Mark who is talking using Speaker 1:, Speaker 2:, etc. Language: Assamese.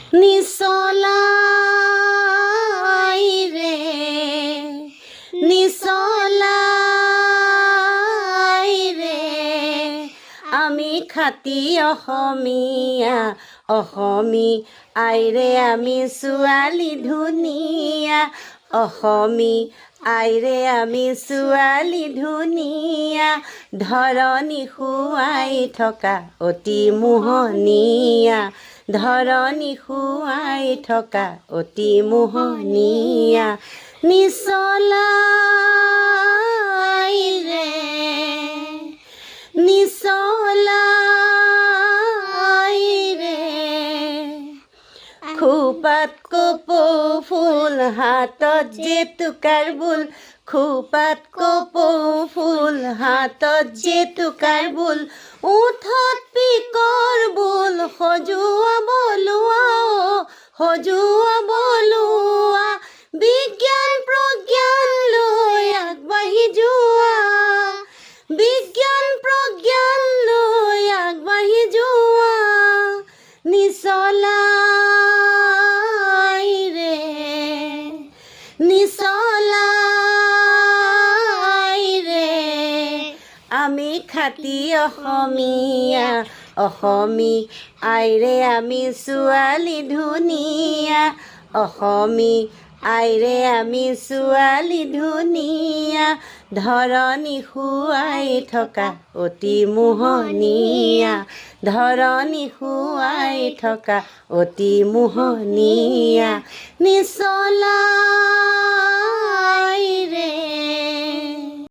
Speaker 1: নিচলাই ৰে নিচলাই ৰে আমি খাতি অসমীয়া অসমী আইৰে আমি ছোৱালী ধুনীয়া অসমী আইৰে আমি ছোৱালী ধুনীয়া ধৰণী শুৱাই থকা অতি মোহনীয়া ধৰণী শুৱাই থকা অতি মোহনীয়া নিচলাই ৰে নিচলাই ৰে খোপাত কপৌ ফুল হাতত জেতুকাৰ বোল খোপাত কপৌ ফুল হাতত জেতুকাৰ বোল ওঠত পিকৰ বোল সজোৱা বলোৱা সজোৱা বলোৱা বিজ্ঞান প্ৰজ্ঞান লৈ আগবাঢ়ি যোৱা বিজ্ঞান প্ৰজ্ঞান লৈ আগবাঢ়ি যোৱা নিচলাই ৰে নিচলাই ৰে আমি খাতি অসমীয়া অসমী আইৰে আমি ছোৱালী ধুনীয়া অসমী আইৰে আমি ছোৱালী ধুনীয়া ধৰণী শুৱাই থকা অতি মোহনীয়া ধৰণী শুৱাই থকা অতি মোহনীয়া নিচলাই ৰে